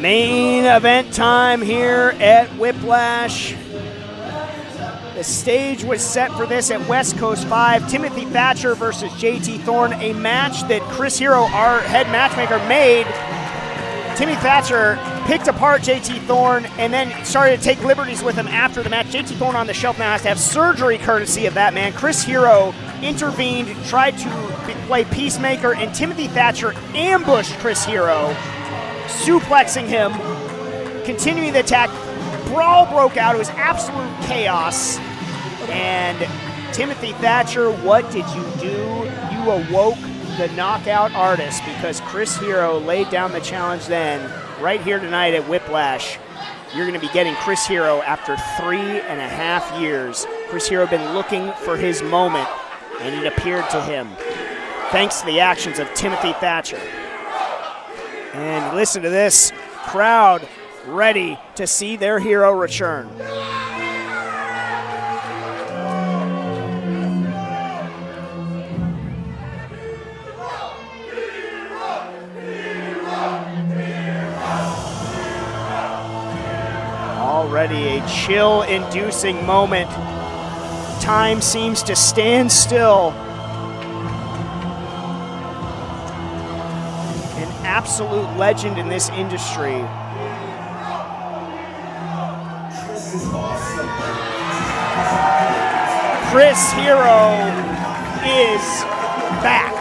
Main event time here at Whiplash. The stage was set for this at West Coast 5. Timothy Thatcher versus JT Thorne, a match that Chris Hero, our head matchmaker, made. Timothy Thatcher picked apart JT Thorne and then started to take liberties with him after the match. JT Thorne on the shelf now has to have surgery courtesy of that man. Chris Hero intervened, tried to play peacemaker, and Timothy Thatcher ambushed Chris Hero, suplexing him, continuing the attack. Brawl broke out. It was absolute chaos. And Timothy Thatcher, what did you do? You awoke the knockout artist, because Chris Hero laid down the challenge then. Right here tonight at Whiplash, you're going to be getting Chris Hero after 3.5 years. Chris Hero been looking for his moment, and it appeared to him, thanks to the actions of Timothy Thatcher. And listen to this crowd ready to see their hero return. Already a chill-inducing moment. Time seems to stand still. An absolute legend in this industry. Chris Hero is back.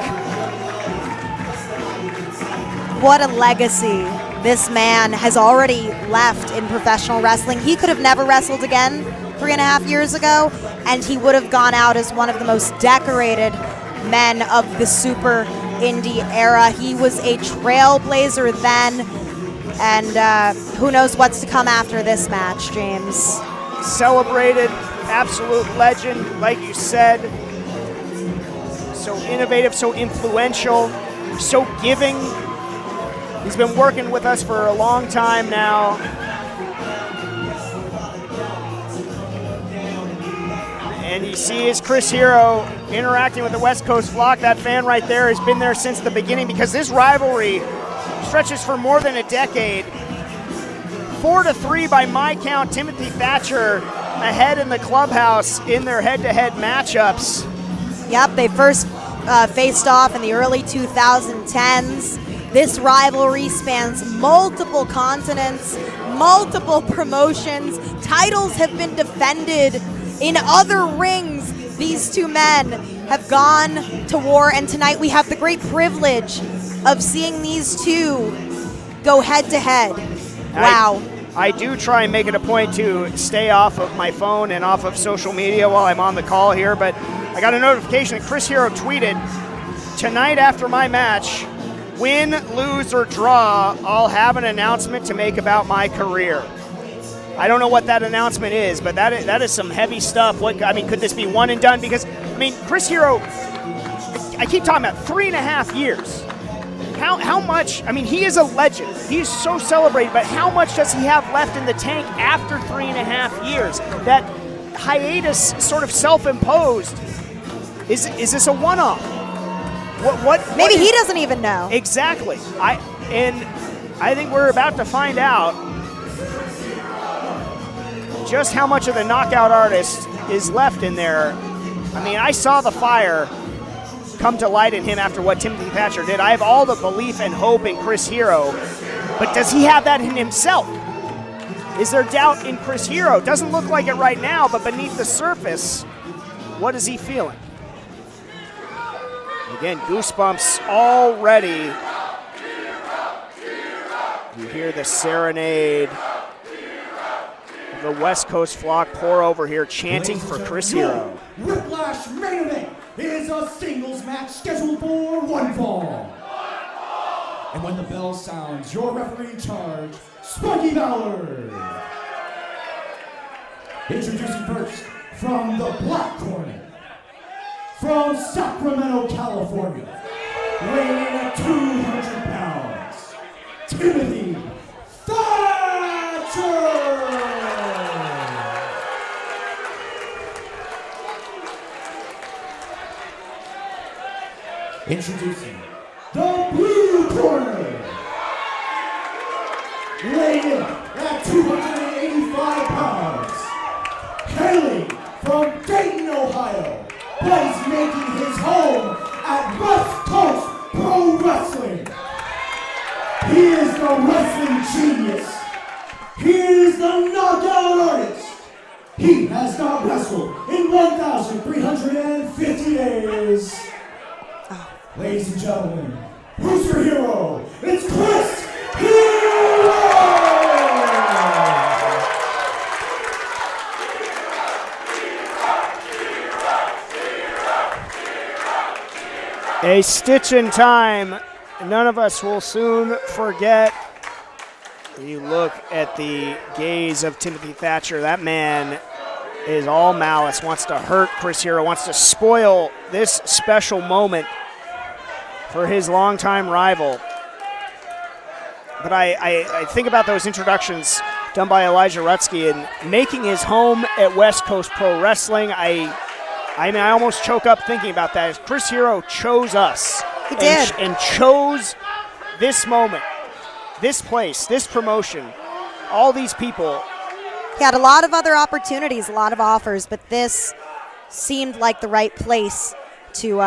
What a legacy this man has already left in professional wrestling. He could have never wrestled again 3.5 years ago, and he would have gone out as one of the most decorated men of the super indie era. He was a trailblazer then, and who knows what's to come after this match, James. Celebrated, absolute legend, like you said. So innovative, so influential, so giving. He's been working with us for a long time now. And you see his Chris Hero interacting with the West Coast flock. That fan right there has been there since the beginning, because this rivalry stretches for more than a decade. 4-3 by my count. Timothy Thatcher ahead in the clubhouse in their head-to-head matchups. Yep, they first faced off in the early 2010s. This rivalry spans multiple continents, multiple promotions. Titles have been defended in other rings. These two men have gone to war, and tonight we have the great privilege of seeing these two go head-to-head. Wow. I do try and make it a point to stay off of my phone and off of social media while I'm on the call here, but I got a notification that Chris Hero tweeted, "Tonight after my match, win, lose, or draw, I'll have an announcement to make about my career." I don't know what that announcement is, but that is some heavy stuff. Could this be one and done? Because, Chris Hero, I keep talking about 3.5 years. How much, he is a legend. He's so celebrated, but how much does he have left in the tank after 3.5 years? That hiatus, sort of self-imposed, is this a one-off? Maybe he doesn't even know. Exactly. I think we're about to find out just how much of the knockout artist is left in there. I saw the fire come to light in him after what Timothy Thatcher did. I have all the belief and hope in Chris Hero, but does he have that in himself? Is there doubt in Chris Hero? Doesn't look like it right now, but beneath the surface, what is he feeling? Again, goosebumps already. You hear the serenade of the West Coast flock pour over here, chanting for Chris Hero. Whiplash main event is a singles match scheduled for one fall. And when the bell sounds, your referee in charge, Spunky Valor. Introducing first, from the black corner, from Sacramento, California, weighing in at 200 pounds, Timothy Thatcher! Introducing the blue corner, weighing in at 285 pounds, hailing from Dayton, Ohio, but he's making his home at West Coast Pro Wrestling. He is the wrestling genius. He is the knockout artist. He has not wrestled in 1,350 days. Ladies and gentlemen, who's your hero? It's Chris Hero! A stitch in time. None of us will soon forget. You look at the gaze of Timothy Thatcher. That man is all malice, wants to hurt Chris Hero, wants to spoil this special moment for his longtime rival. But I think about those introductions done by Elijah Rutsky and making his home at West Coast Pro Wrestling. I almost choke up thinking about that. Chris Hero chose us. He did. And chose this moment, this place, this promotion, all these people. He had a lot of other opportunities, a lot of offers, but this seemed like the right place to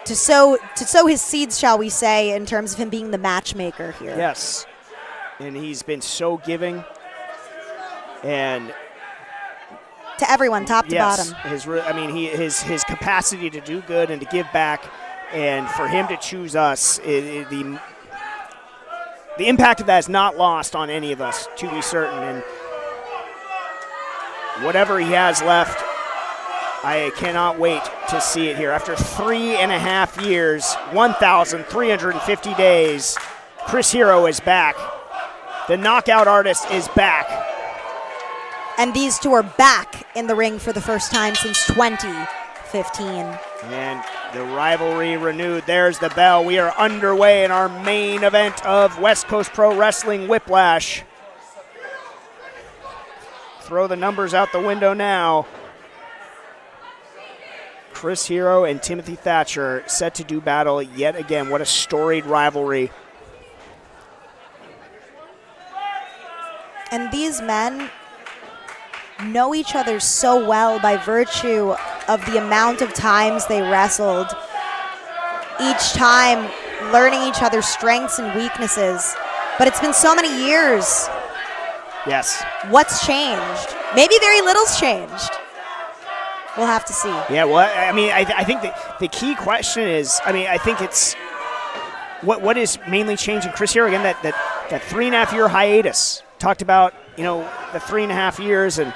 sow his seeds, shall we say, in terms of him being the matchmaker here. Yes, and he's been so giving, and to everyone, top to yes, bottom. His capacity to do good and to give back, and for him to choose us, the impact of that is not lost on any of us, to be certain. And whatever he has left, I cannot wait to see it here. After 3.5 years, 1,350 days, Chris Hero is back. The knockout artist is back. And these two are back in the ring for the first time since 2015. And the rivalry renewed. There's the bell. We are underway in our main event of West Coast Pro Wrestling Whiplash. Throw the numbers out the window now. Chris Hero and Timothy Thatcher set to do battle yet again. What a storied rivalry. And these men know each other so well by virtue of the amount of times they wrestled. Each time learning each other's strengths and weaknesses. But it's been so many years. Yes. What's changed? Maybe very little's changed. We'll have to see. Yeah, well, I think the key question is, I think it's what is mainly changing. Chris Hero, again, that 3.5 year hiatus. Talked about, the 3.5 years and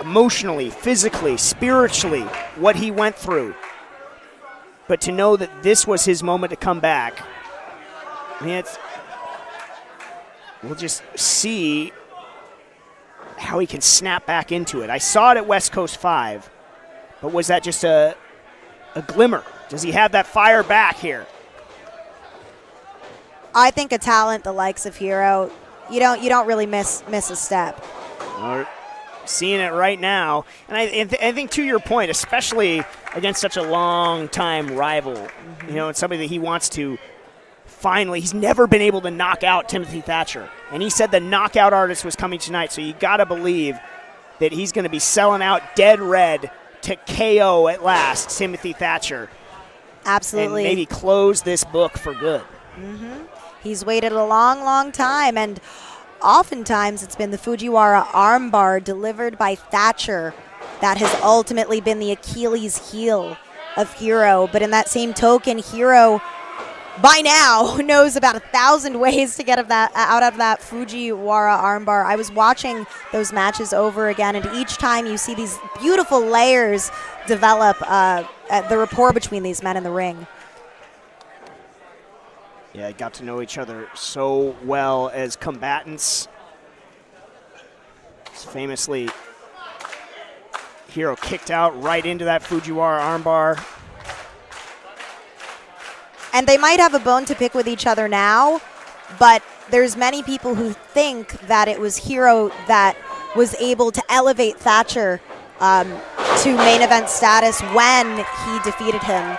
emotionally, physically, spiritually, what he went through. But to know that this was his moment to come back, we'll just see how he can snap back into it. I saw it at West Coast 5, but was that just a glimmer? Does he have that fire back here? I think a talent the likes of Hero, you don't really miss a step. We're seeing it right now, and I think to your point, especially against such a long-time rival, and somebody that he wants to finally. He's never been able to knock out Timothy Thatcher, and he said the knockout artist was coming tonight. So you got to believe that he's going to be selling out dead red to KO at last Timothy Thatcher. Absolutely. And maybe close this book for good. He's waited a long, long time, and oftentimes it's been the Fujiwara armbar delivered by Thatcher that has ultimately been the Achilles heel of Hero. But in that same token, Hero by now knows about 1,000 ways to get out of that Fujiwara armbar. I was watching those matches over again, and each time you see these beautiful layers develop, the rapport between these men in the ring. Yeah, got to know each other so well as combatants. Famously, Hero kicked out right into that Fujiwara armbar. And they might have a bone to pick with each other now, but there's many people who think that it was Hero that was able to elevate Thatcher to main event status when he defeated him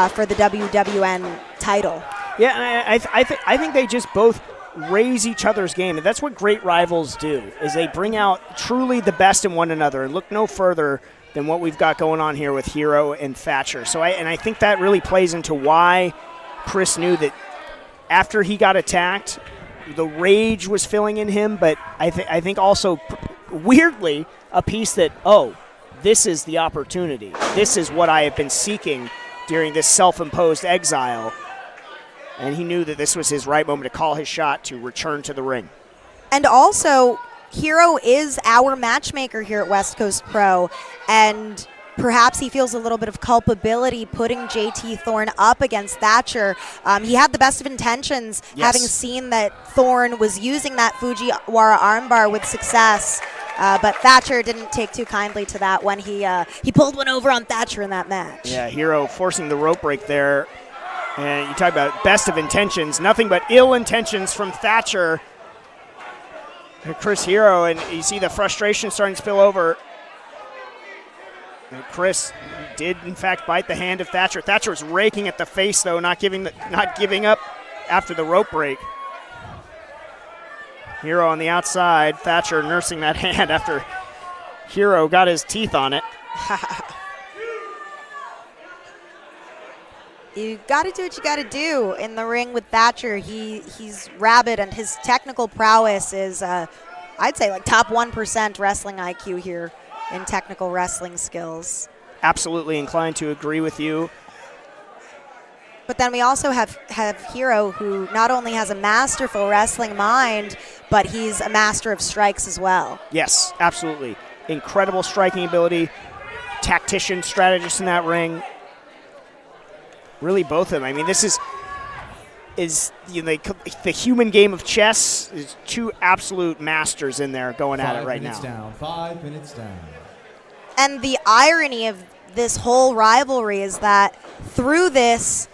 for the WWN title. Yeah, and I think they just both raise each other's game. And that's what great rivals do, is they bring out truly the best in one another. And look no further than what we've got going on here with Hero and Thatcher. So I think that really plays into why Chris knew that after he got attacked, the rage was filling in him, but I think also, weirdly, a piece that, this is the opportunity. This is what I have been seeking during this self-imposed exile. And he knew that this was his right moment to call his shot to return to the ring. And also, Hero is our matchmaker here at West Coast Pro, and perhaps he feels a little bit of culpability putting JT Thorne up against Thatcher. He had the best of intentions, having seen that Thorne was using that Fujiwara armbar with success. But Thatcher didn't take too kindly to that when he pulled one over on Thatcher in that match. Yeah, Hero forcing the rope break there. And you talk about best of intentions, nothing but ill intentions from Thatcher. And Chris Hero, and you see the frustration starting to spill over. And Chris did, in fact, bite the hand of Thatcher. Thatcher was raking at the face, though, not giving up after the rope break. Hero on the outside, Thatcher nursing that hand after Hero got his teeth on it. You got to do what you got to do in the ring with Thatcher. He's rabid, and his technical prowess is, I'd say, like top 1% wrestling IQ here in technical wrestling skills. Absolutely inclined to agree with you. But then we also have Hero, who not only has a masterful wrestling mind, but he's a master of strikes as well. Yes, absolutely. Incredible striking ability, tactician, strategist in that ring. Really, both of them. I mean, this is the human game of chess. Is two absolute masters in there going at it right now. 5 minutes down. And the irony of this whole rivalry is that through this,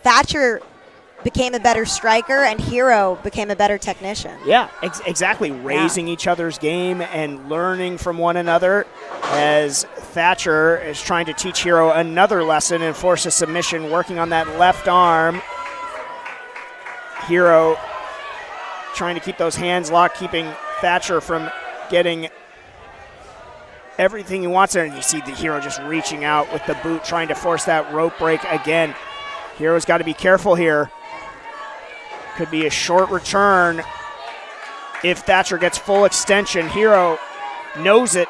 Thatcher became a better striker and Hero became a better technician. Yeah, exactly. Raising each other's game and learning from one another, as Thatcher is trying to teach Hero another lesson and force a submission, working on that left arm. Hero trying to keep those hands locked, keeping Thatcher from getting everything he wants there. And you see the Hero just reaching out with the boot, trying to force that rope break again. Hero's got to be careful here. Could be a short return if Thatcher gets full extension. Hero knows it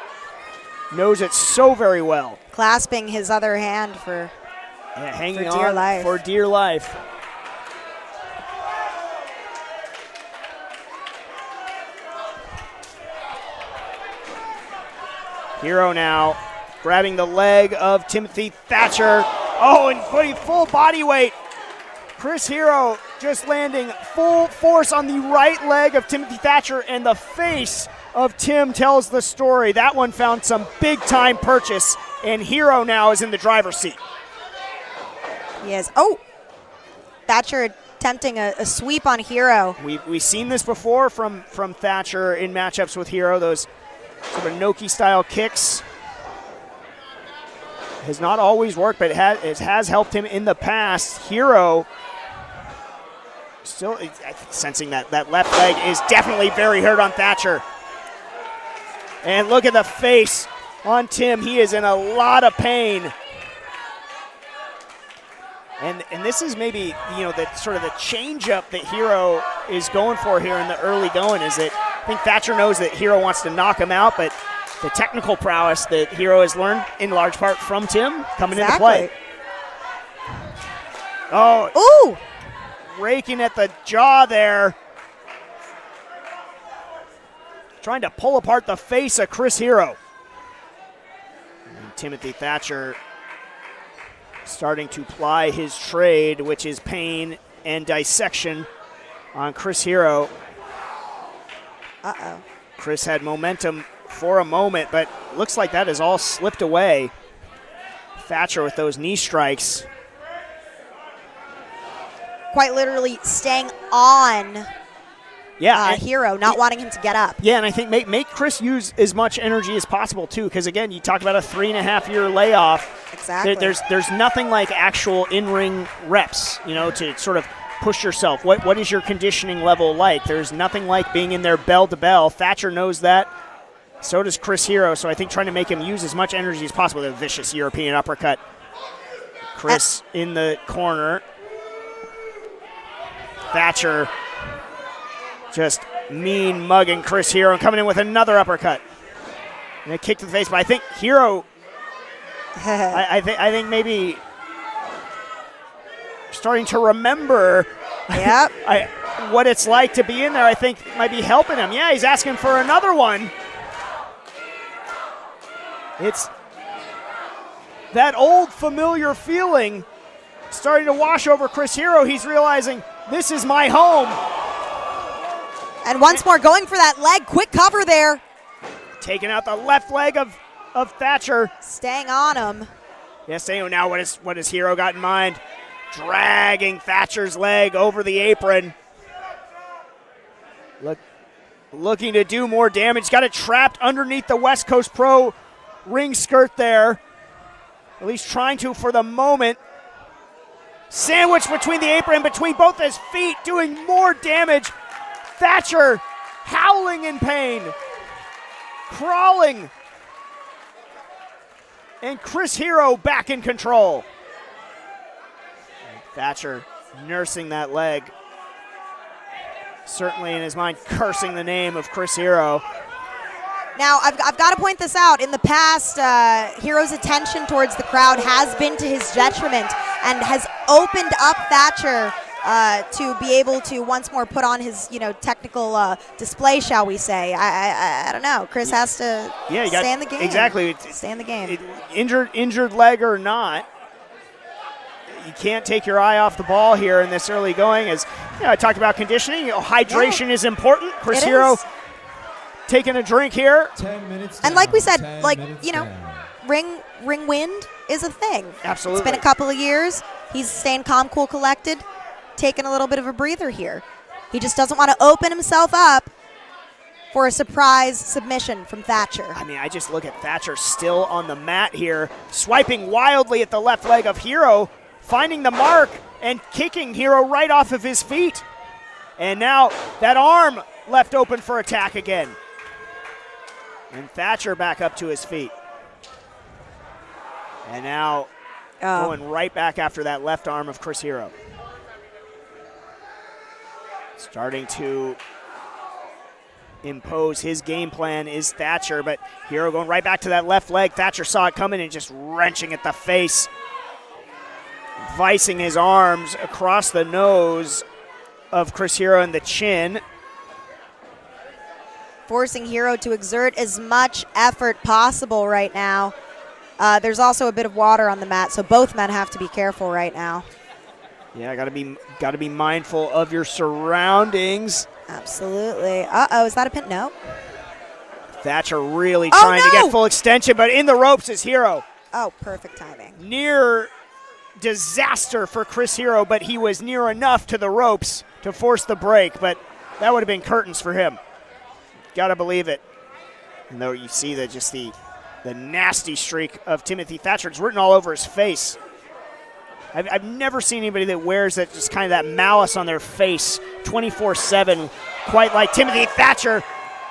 so very well. Clasping his other hand for hanging dear on life. for dear life. Hero now grabbing the leg of Timothy Thatcher. Oh, and putting full body weight. Chris Hero just landing full force on the right leg of Timothy Thatcher, and the face of Tim tells the story. That one found some big-time purchase, and Hero now is in the driver's seat. He is. Oh, Thatcher attempting a sweep on Hero. We've seen this before from Thatcher in matchups with Hero, those sort of Noki-style kicks. Has not always worked, but it has helped him in the past. Hero still sensing that left leg is definitely very hurt on Thatcher. And look at the face on Tim. He is in a lot of pain. And this is maybe, the sort of the change-up that Hero is going for here in the early going, is that I think Thatcher knows that Hero wants to knock him out, but the technical prowess that Hero has learned in large part from Tim coming into play. Oh, ooh! Raking at the jaw there. Trying to pull apart the face of Chris Hero. And Timothy Thatcher starting to ply his trade, which is pain and dissection on Chris Hero. Uh-oh. Chris had momentum for a moment, but looks like that has all slipped away. Thatcher with those knee strikes. Quite literally staying on Hero, not wanting him to get up. Yeah, and I think make Chris use as much energy as possible, too, because, again, you talked about a 3.5-year layoff. Exactly. There's nothing like actual in-ring reps, to sort of push yourself? What is your conditioning level like? There's nothing like being in there bell to bell. Thatcher knows that. So does Chris Hero. So I think trying to make him use as much energy as possible. A vicious European uppercut. Chris in the corner. Thatcher just mean mugging Chris Hero and coming in with another uppercut. And a kick to the face, but I think Hero, I think maybe starting to remember what it's like to be in there, I think might be helping him. Yeah, he's asking for another one. It's that old familiar feeling starting to wash over Chris Hero. He's realizing this is my home. And once more going for that leg. Quick cover there. Taking out the left leg of Thatcher. Staying on him. Yes, they know now what has Hero got in mind. Dragging Thatcher's leg over the apron. Looking to do more damage. Got it trapped underneath the West Coast Pro ring skirt there. At least trying to for the moment. Sandwiched between the apron, between both his feet, doing more damage. Thatcher howling in pain. Crawling. And Chris Hero back in control. And Thatcher nursing that leg. Certainly in his mind cursing the name of Chris Hero. Now, I've got to point this out. In the past, Hero's attention towards the crowd has been to his detriment and has opened up Thatcher to be able to once more put on his, technical display, shall we say. I don't know. Chris has to stay in the game. Exactly. Stay in the game. Injured leg or not, you can't take your eye off the ball here in this early going. As I talked about conditioning, hydration is important. Chris Hero taking a drink here. 10 minutes and like we said, ring wind is a thing. Absolutely. It's been a couple of years. He's staying calm, cool, collected, taking a little bit of a breather here. He just doesn't want to open himself up for a surprise submission from Thatcher. I mean, I just look at Thatcher still on the mat here, swiping wildly at the left leg of Hero, finding the mark and kicking Hero right off of his feet. And now that arm left open for attack again. And Thatcher back up to his feet. And now going right back after that left arm of Chris Hero. Starting to impose his game plan is Thatcher, but Hero going right back to that left leg. Thatcher saw it coming and just wrenching at the face. Vicing his arms across the nose of Chris Hero and the chin. Forcing Hero to exert as much effort possible right now. There's also a bit of water on the mat, so both men have to be careful right now. Yeah, got to be mindful of your surroundings. Absolutely. Uh-oh, is that a pin? No. Thatcher really trying to get full extension, but in the ropes is Hero. Oh, perfect timing. Near disaster for Chris Hero, but he was near enough to the ropes to force the break, but that would have been curtains for him. Got to believe it. And though you see that just the nasty streak of Timothy Thatcher, it's written all over his face. I've never seen anybody that wears that just kind of that malice on their face 24/7, quite like Timothy Thatcher.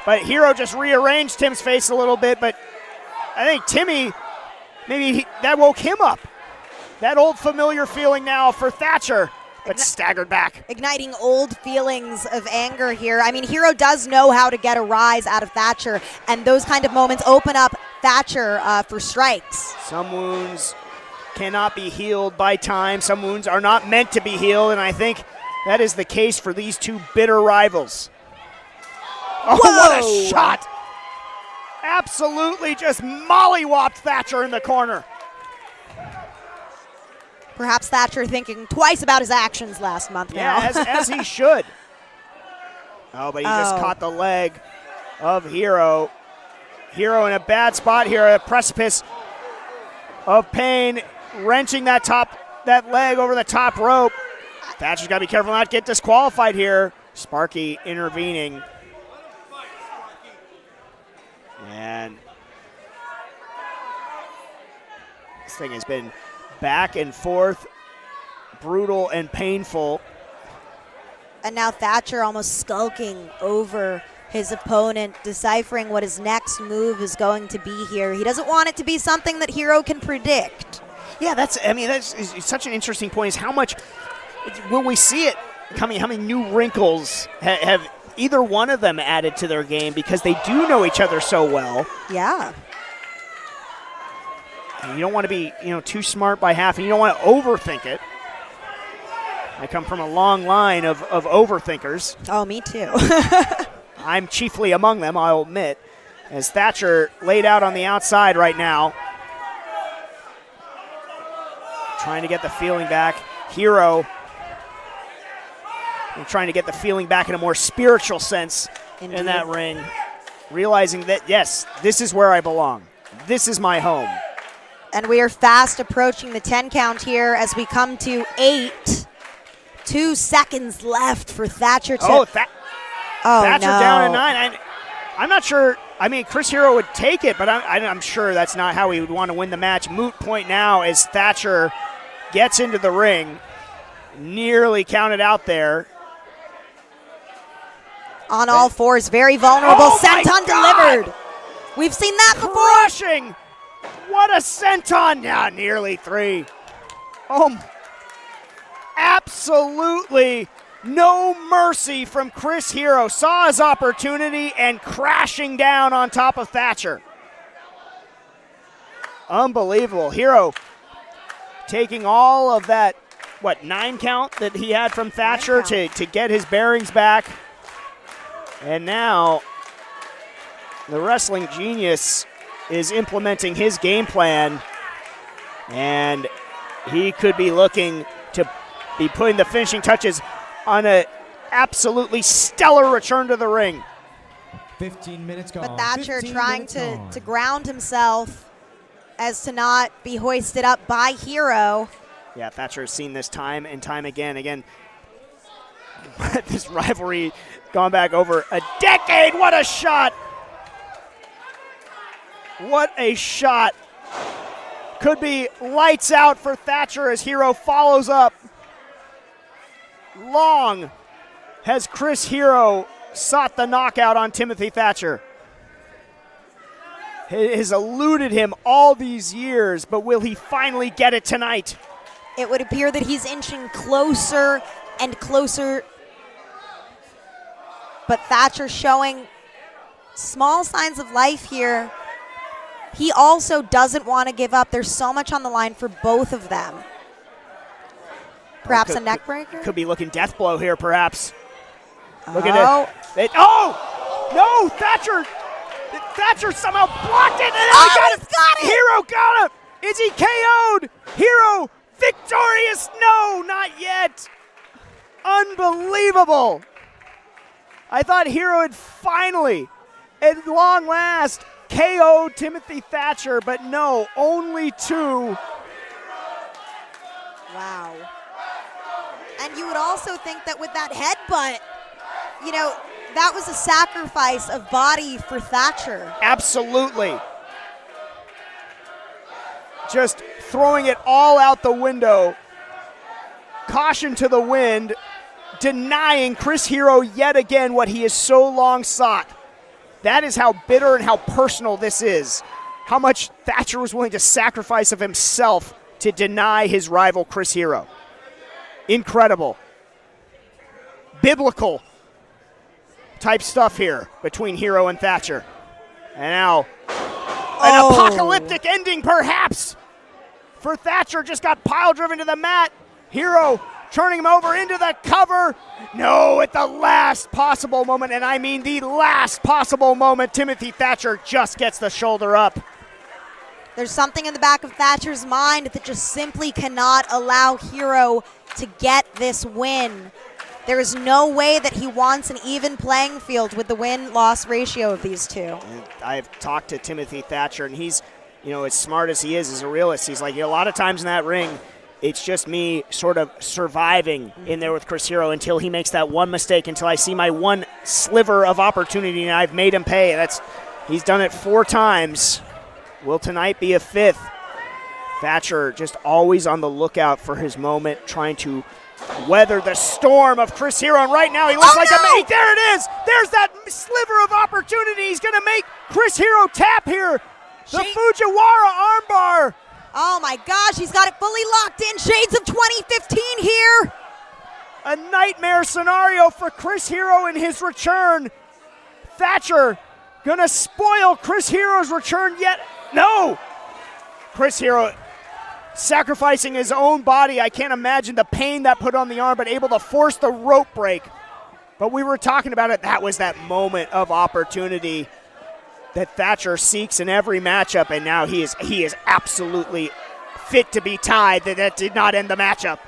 But Hero just rearranged Tim's face a little bit, but I think Timmy, that woke him up. That old familiar feeling now for Thatcher, but staggered back. Igniting old feelings of anger here. I mean, Hero does know how to get a rise out of Thatcher, and those kind of moments open up Thatcher for strikes. Some wounds cannot be healed by time. Some wounds are not meant to be healed, and I think that is the case for these two bitter rivals. Oh, whoa! What a shot! Absolutely just mollywopped Thatcher in the corner. Perhaps Thatcher thinking twice about his actions last month now. Yeah, as he should. Oh, but he just caught the leg of Hero. Hero in a bad spot here, a precipice of pain, wrenching that leg over the top rope. Thatcher's got to be careful not to get disqualified here. Sparky intervening. And this thing has been back and forth, brutal and painful. And now Thatcher almost skulking over his opponent, deciphering what his next move is going to be here. He doesn't want it to be something that Hero can predict. Yeah, that's such an interesting point, is how much will we see it coming, how many new wrinkles have either one of them added to their game, because they do know each other so well. Yeah. And you don't want to be, too smart by half, and you don't want to overthink it. I come from a long line of overthinkers. Oh, me too. I'm chiefly among them, I'll admit, as Thatcher laid out on the outside right now. Trying to get the feeling back. Hero trying to get the feeling back in a more spiritual sense. Indeed. In that ring. Realizing that, yes, this is where I belong. This is my home. And we are fast approaching the 10 count here as we come to 8. 2 seconds left for Thatcher to... Thatcher no. down at 9. I'm not sure. I mean, Chris Hero would take it, but I'm sure that's not how he would want to win the match. Moot point now as Thatcher gets into the ring. Nearly counted out there. On all fours, very vulnerable. Senton delivered. We've seen that before. Crushing. What a senton. Yeah, nearly 3. Absolutely no mercy from Chris Hero. Saw his opportunity and crashing down on top of Thatcher. Unbelievable. Hero taking all of that, 9 count that he had from Thatcher to get his bearings back. And now the wrestling genius is implementing his game plan, and he could be looking to be putting the finishing touches on an absolutely stellar return to the ring. 15 minutes gone. But Thatcher trying to ground himself as to not be hoisted up by Hero. Yeah, Thatcher has seen this time and time again. This rivalry gone back over a decade. What a shot! What a shot. Could be lights out for Thatcher as Hero follows up. Long has Chris Hero sought the knockout on Timothy Thatcher. It has eluded him all these years, but will he finally get it tonight? It would appear that he's inching closer and closer, but Thatcher showing small signs of life here. He also doesn't want to give up. There's so much on the line for both of them. Perhaps a neck breaker? Could be looking death blow here, perhaps. Look at it. No! Thatcher somehow blocked it. And he's got it! Hero got him! Is he KO'd? Hero victorious? No, not yet. Unbelievable. I thought Hero had finally, at long last, KO'd Timothy Thatcher, but no, only 2. Wow. And you would also think that with that headbutt, that was a sacrifice of body for Thatcher. Absolutely. Just throwing it all out the window. Caution to the wind, denying Chris Hero yet again what he has so long sought. That is how bitter and how personal this is. How much Thatcher was willing to sacrifice of himself to deny his rival Chris Hero. Incredible. Biblical type stuff here between Hero and Thatcher. And now an apocalyptic ending perhaps for Thatcher. Just got pile driven to the mat. Hero turning him over into the cover. No, at the last possible moment, and I mean the last possible moment, Timothy Thatcher just gets the shoulder up. There's something in the back of Thatcher's mind that just simply cannot allow Hero to get this win. There is no way that he wants an even playing field with the win-loss ratio of these two. I've talked to Timothy Thatcher, and he's, as smart as he is as a realist, he's like, a lot of times in that ring, it's just me sort of surviving in there with Chris Hero until he makes that one mistake, until I see my one sliver of opportunity, and I've made him pay. He's done it 4 times. Will tonight be a 5th? Thatcher just always on the lookout for his moment, trying to weather the storm of Chris Hero, and right now he looks like no! a mate. There it is. There's that sliver of opportunity. He's going to make Chris Hero tap here. The Fujiwara armbar. Oh my gosh, he's got it fully locked in. Shades of 2015 here. A nightmare scenario for Chris Hero in his return. Thatcher gonna spoil Chris Hero's return yet. No! Chris Hero sacrificing his own body. I can't imagine the pain that put on the arm, but able to force the rope break. But we were talking about it. That was that moment of opportunity that Thatcher seeks in every matchup, and now he is absolutely fit to be tied. That did not end the matchup.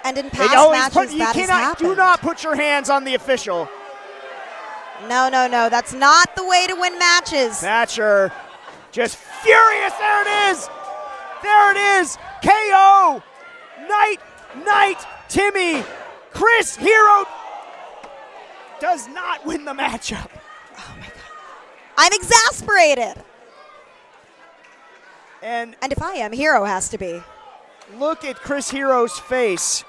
And in past matches, you that has happened. do not put your hands on the official. No, no, no. That's not the way to win matches. Thatcher just furious. There it is. There it is. KO. Night, Timmy. Chris Hero does not win the matchup. Oh my God. I'm exasperated. And if I am, Hero has to be. Look at Chris Hero's face.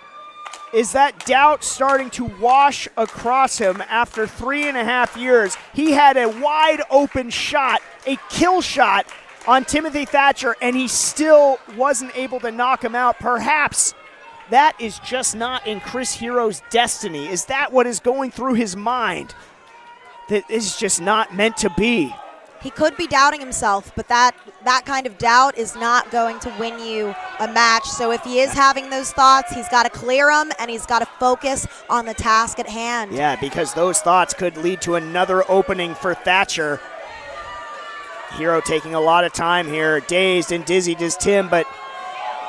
Is that doubt starting to wash across him after 3.5 years? He had a wide open shot, a kill shot on Timothy Thatcher, and he still wasn't able to knock him out. Perhaps that is just not in Chris Hero's destiny. Is that what is going through his mind? That is just not meant to be. He could be doubting himself, but that kind of doubt is not going to win you a match. So if he is having those thoughts, he's got to clear them, and he's got to focus on the task at hand. Yeah, because those thoughts could lead to another opening for Thatcher. Hero taking a lot of time here. Dazed and dizzy does Tim, but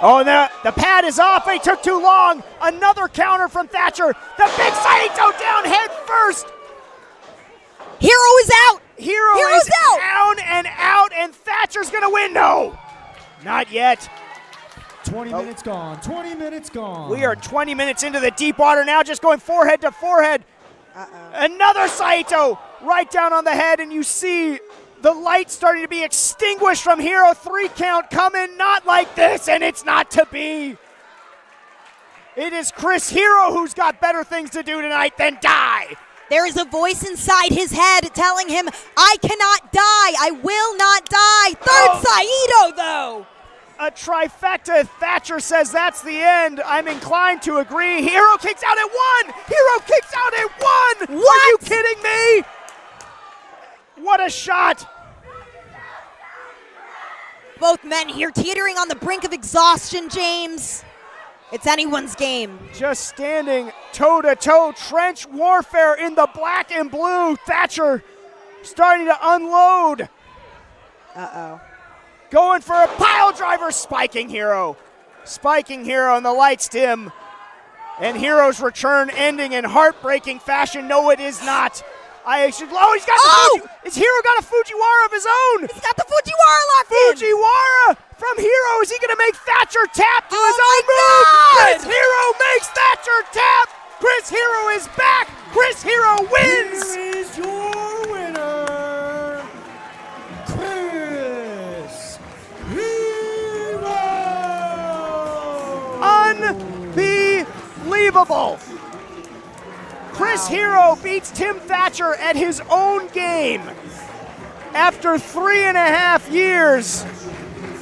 oh, the pad is off. They took too long. Another counter from Thatcher. The big Saito down head first. Hero is out. Hero is down and out, and Thatcher's going to win. No, not yet. 20 minutes gone. 20 minutes gone. We are 20 minutes into the deep water now, just going forehead to forehead. Another Saito right down on the head, and you see the light starting to be extinguished from Hero. 3 count coming, not like this, and it's not to be. It is Chris Hero who's got better things to do tonight than die. There is a voice inside his head telling him, I cannot die. I will not die. Third Saito, though. A trifecta. Thatcher says that's the end. I'm inclined to agree. Hero kicks out at 1. Hero kicks out at 1. What? Are you kidding me? What a shot. Both men here teetering on the brink of exhaustion, James. It's anyone's game. Just standing toe-to-toe, trench warfare in the black and blue. Thatcher starting to unload. Uh-oh. Going for a pile driver, spiking Hero. Spiking Hero, and the lights dim. And Hero's return ending in heartbreaking fashion. No, it is not. He's got the Hero got a Fujiwara of his own. He's got the Fujiwara locked in. Fujiwara from Hero. Is he going to make Thatcher tap to his own God. move? Chris Hero makes Thatcher tap. Chris Hero is back. Chris Hero wins. Here is your winner, Chris Hero. Unbelievable. Chris Hero beats Tim Thatcher at his own game. After 3.5 years,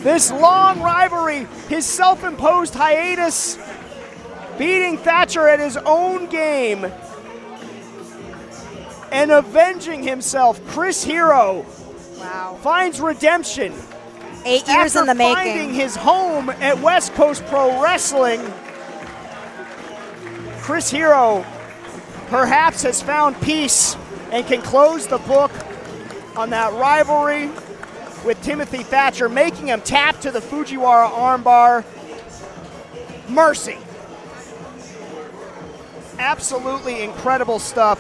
this long rivalry, his self-imposed hiatus, beating Thatcher at his own game and avenging himself. Chris Hero finds redemption. 8 years in the making. After finding his home at West Coast Pro Wrestling, Chris Hero perhaps has found peace and can close the book on that rivalry with Timothy Thatcher, making him tap to the Fujiwara armbar. Mercy. Absolutely incredible stuff.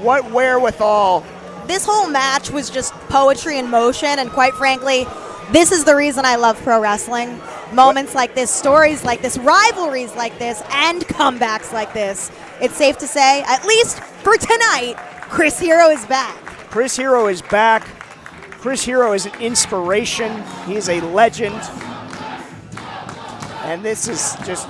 What wherewithal. This whole match was just poetry in motion, and quite frankly, this is the reason I love pro wrestling. Moments like this, stories like this, rivalries like this, and comebacks like this. It's safe to say, at least for tonight, Chris Hero is back. Chris Hero is back. Chris Hero is an inspiration. He is a legend. And this is just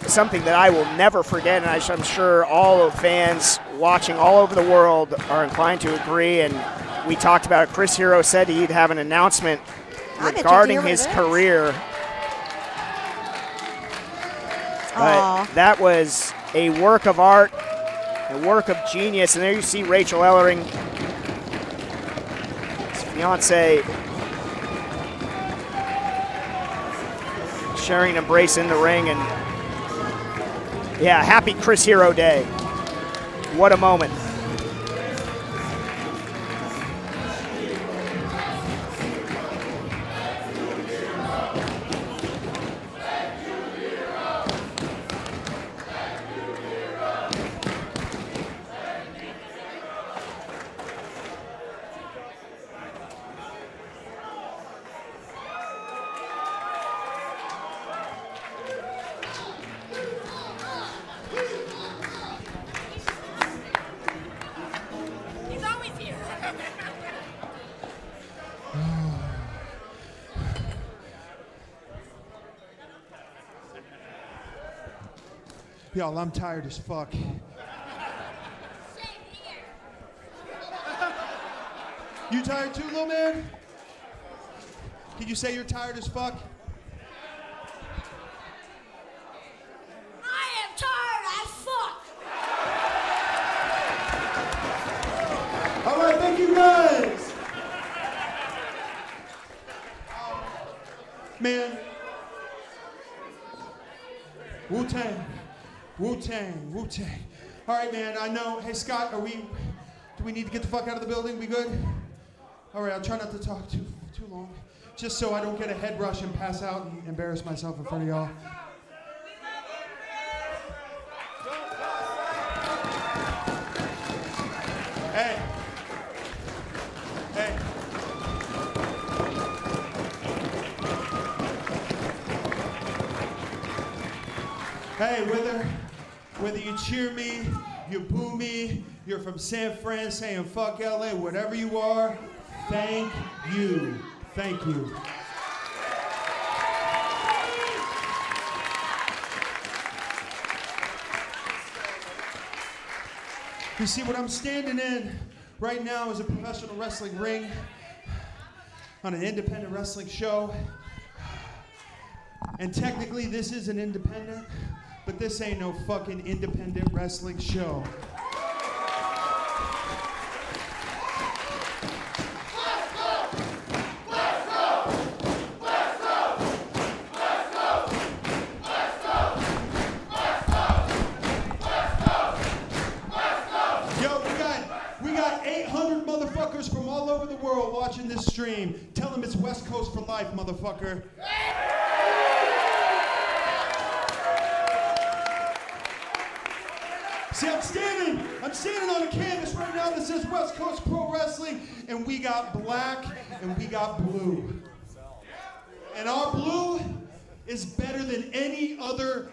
something that I will never forget, and I'm sure all of fans watching all over the world are inclined to agree. And we talked about it. Chris Hero said he'd have an announcement regarding his career. But that was a work of art, a work of genius. And there you see Rachel Ellering, his fiance, sharing an embrace in the ring. And yeah, happy Chris Hero Day. What a moment. Y'all, I'm tired as fuck. You tired too, little man? Can you say you're tired as fuck? I am tired as fuck. All right, thank you guys. Man, Wu-Tang. Wu-Tang, Wu-Tang. All right, man, I know. Hey, Scott, do we need to get the fuck out of the building? We good? All right, I'll try not to talk too long, just so I don't get a head rush and pass out and embarrass myself in front of y'all. Hey. Hey, whether you cheer me, you boo me, you're from San Fran saying fuck LA, whatever you are, thank you. Thank you. You see, what I'm standing in right now is a professional wrestling ring on an independent wrestling show. And technically this is an independent, but this ain't no fucking independent wrestling show. Yo, we got 800 motherfuckers from all over the world watching this stream. Tell them it's West Coast for life, motherfucker. See, I'm standing on a canvas right now that says West Coast Pro Wrestling, and we got black and we got blue. And our blue is better than any other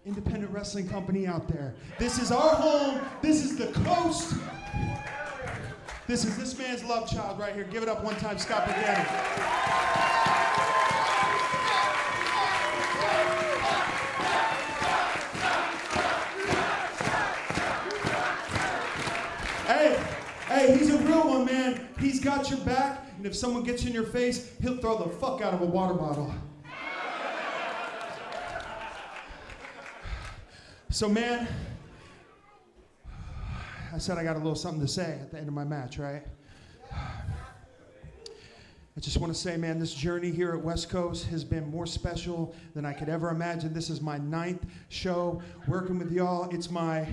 independent wrestling company out there. This is our home. This is the coast. This is this man's love child right here. Give it up one time, Scott Buchanan. Hey, he's a real one, man. He's got your back, and if someone gets in your face, he'll throw the fuck out of a water bottle. So, man, I said I got a little something to say at the end of my match, right? I just want to say, man, this journey here at West Coast has been more special than I could ever imagine. This is my 9th show working with y'all. It's my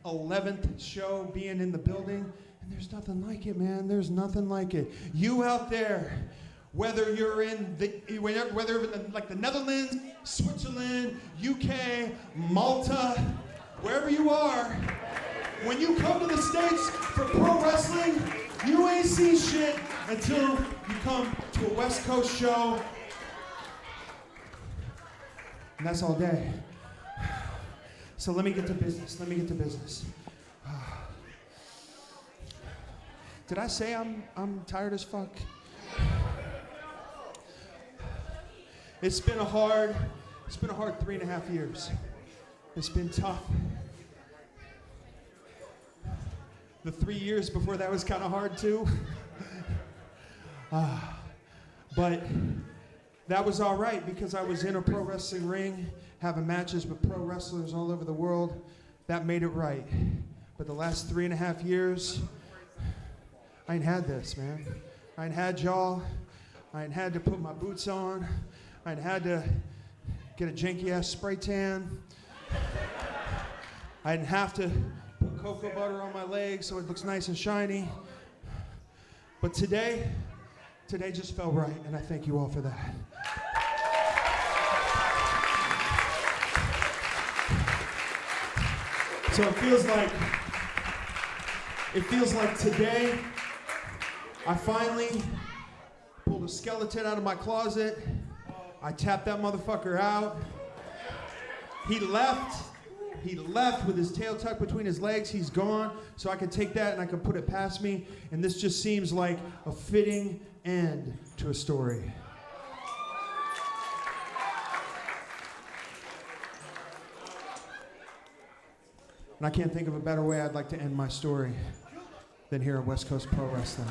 11th show being in the building. And there's nothing like it, man. There's nothing like it. You out there, whether you're in the Netherlands, Switzerland, UK, Malta, wherever you are, when you come to the States for pro wrestling, you ain't see shit until you come to a West Coast show. And that's all day. So let me get to business. Did I say I'm tired as fuck? It's been a hard 3.5 years. It's been tough. The 3 years before that was kind of hard too. But that was all right because I was in a pro wrestling ring, having matches with pro wrestlers all over the world. That made it right. But the last 3.5 years, I ain't had this, man. I ain't had y'all. I ain't had to put my boots on. I ain't had to get a janky-ass spray tan. I didn't have to put cocoa butter on my legs so it looks nice and shiny. But today just felt right, and I thank you all for that. So it feels like today I finally pulled a skeleton out of my closet. I tapped that motherfucker out. He left with his tail tucked between his legs. He's gone. So I can take that and I can put it past me. And this just seems like a fitting end to a story. And I can't think of a better way I'd like to end my story than here at West Coast Pro Wrestling.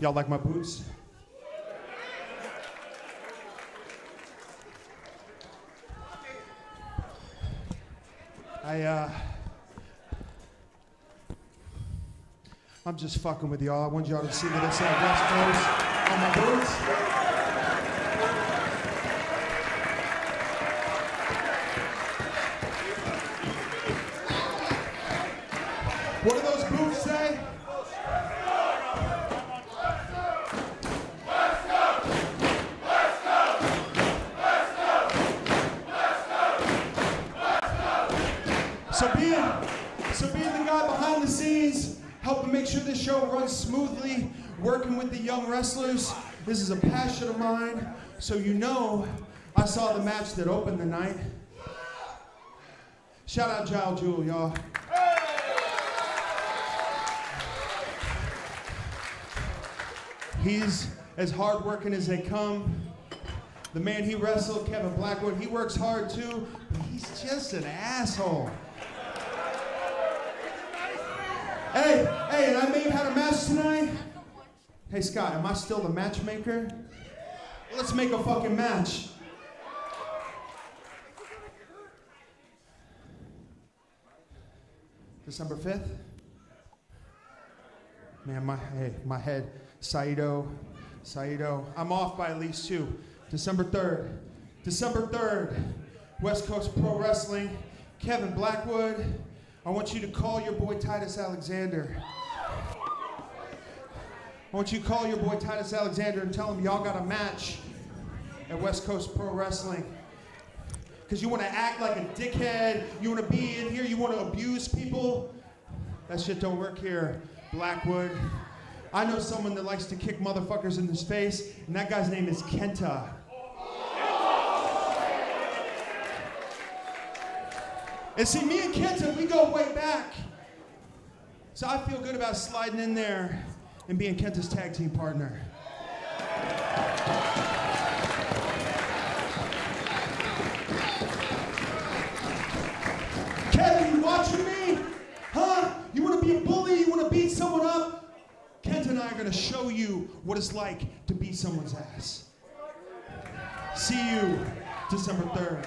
Y'all like my boots? I'm just fucking with y'all. I want y'all to see that it's at West Coast on my boots. What do those boots say? So being the guy behind the scenes, helping make sure this show runs smoothly, working with the young wrestlers, this is a passion of mine. So you know, I saw the match that opened the night. Shout out Jal Jewel, y'all. He's as hardworking as they come. The man he wrestled, Kevin Blackwood, he works hard too, but he's just an asshole. Hey, and I may have had a match tonight. Hey, Scott, am I still the matchmaker? Let's make a fucking match. December 5th? Man, my head. Saito. I'm off by at least 2. December 3rd. West Coast Pro Wrestling. Kevin Blackwood. I want you to call your boy Titus Alexander. And tell him y'all got a match at West Coast Pro Wrestling. Because you want to act like a dickhead, you want to be in here, you want to abuse people. That shit don't work here, Blackwood. I know someone that likes to kick motherfuckers in the face, and that guy's name is Kenta. And see, me and Kenta, we go way back. So I feel good about sliding in there and being Kenta's tag team partner. Kevin, you watching me? Huh? You want to be a bully? You want to beat someone up? Kenta and I are going to show you what it's like to beat someone's ass. See you December 3rd.